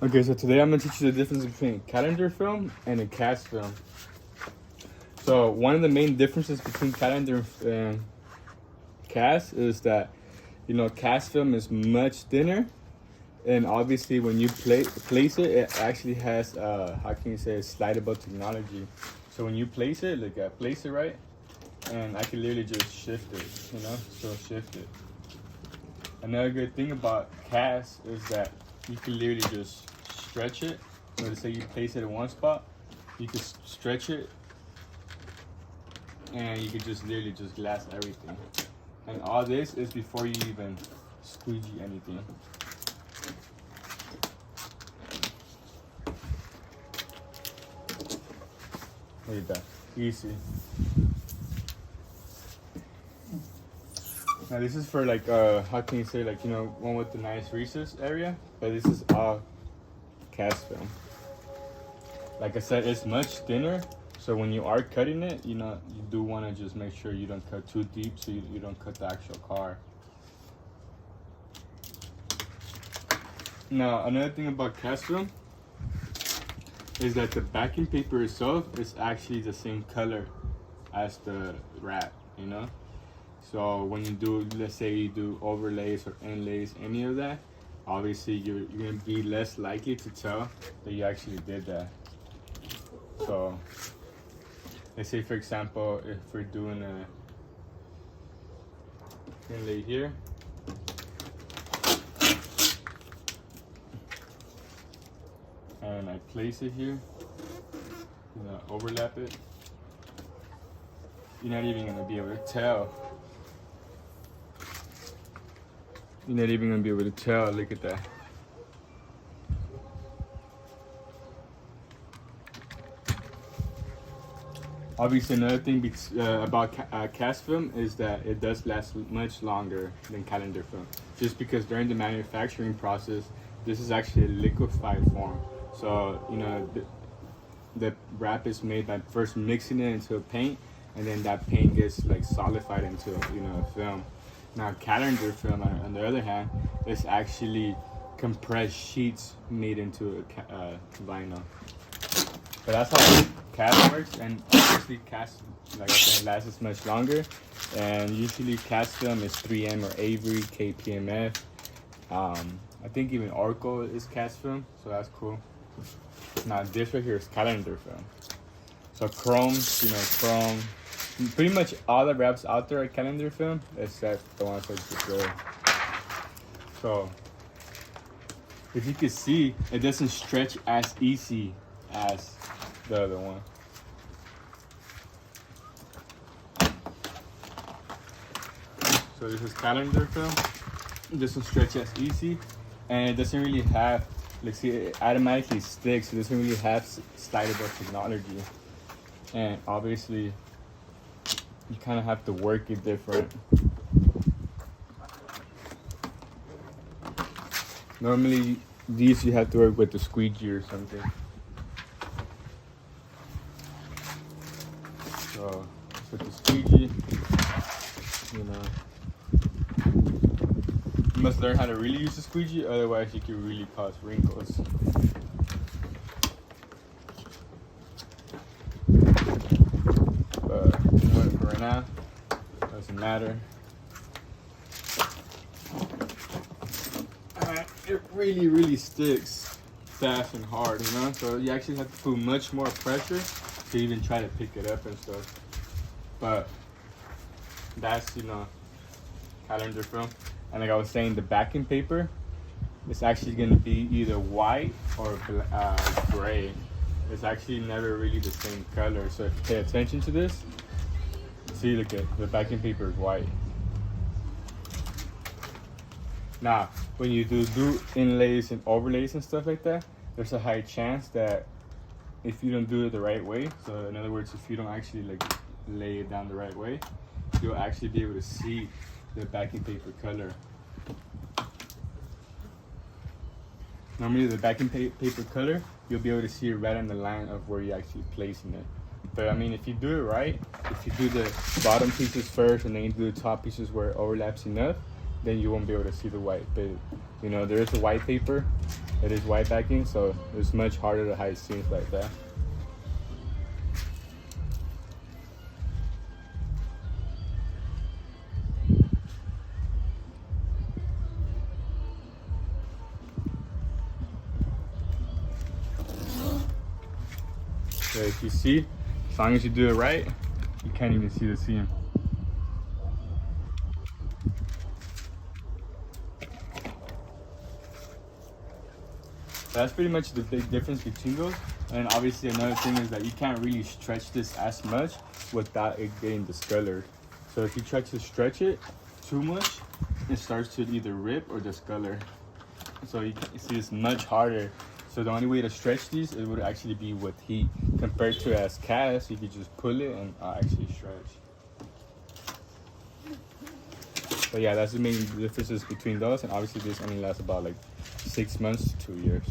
Okay, so today I'm gonna teach you the difference between calendar film and a cast film. So one of the main differences between calendar and cast is that, cast film is much thinner, and obviously when you place it, it actually has how can you say, slidable technology. So when you place it, like I place it right, and I can literally just shift it, so shift it. Another good thing about cast is that you can literally just stretch it. So to say you place it in one spot, you can stretch it, and you can just literally just glass everything. And all this is before you even squeegee anything. Look at that, easy. Now this is for like how can you say, like, one with the nice recess area, but this is all cast film. Like I said, it's much thinner, so when you are cutting it, you do want to just make sure you don't cut too deep, so you don't cut the actual car. Now another thing about cast film is that the backing paper itself is actually the same color as the wrap, So when you do, let's say you do overlays or inlays, any of that, obviously you're gonna be less likely to tell that you actually did that. So let's say, for example, if we're doing a inlay here, and I place it here, overlap it, you're not even gonna be able to tell. You're not even gonna be able to tell. Look at that. Obviously, another thing about cast film is that it does last much longer than calendar film, just because during the manufacturing process, this is actually a liquefied form. So the wrap is made by first mixing it into a paint, and then that paint gets like solidified into a film. Now calendar film, on the other hand, is actually compressed sheets made into a vinyl. But that's how cast works, and obviously cast, like I said, lasts much longer. And usually cast film is 3M or Avery, KPMF. I think even Orco is cast film, so that's cool. Now this right here is calendar film. So Chrome, Chrome. Pretty much all the wraps out there are calendar film, except the ones I just showed. So, if you can see, it doesn't stretch as easy as the other one. So this is calendar film. It doesn't stretch as easy, and it doesn't really have, it automatically sticks. It doesn't really have slidable technology, and obviously, you kind of have to work it different. Normally, these you have to work with the squeegee or something. So, with the squeegee, you must learn how to really use the squeegee, otherwise you can really cause wrinkles. For right now, doesn't matter. It really sticks fast and hard, so you actually have to put much more pressure to even try to pick it up and stuff. But that's calendar film. And like I was saying, the backing paper is actually going to be either white or gray. It's actually never really the same color. So if you pay attention to this, see, look at the backing paper is white. Now, when you do inlays and overlays and stuff like that, there's a high chance that if you don't do it the right way, so in other words, if you don't actually lay it down the right way, you'll actually be able to see the backing paper color. Normally the backing paper color, you'll be able to see it right on the line of where you're actually placing it. But I mean, if you do it right, if you do the bottom pieces first and then you do the top pieces where it overlaps enough, then you won't be able to see the white. But there is a white paper It is white backing, so it's much harder to hide seams like that. So if you see, as long as you do it right, you can't even see the seam. That's pretty much the big difference between those. And obviously another thing is that you can't really stretch this as much without it getting discolored. So if you try to stretch it too much, it starts to either rip or discolor. So you see it's much harder. So the only way to stretch these, it would actually be with heat. Compared to as cast, you could just pull it and actually stretch. But yeah, that's the main differences between those. And obviously this only lasts about like 6 months to 2 years.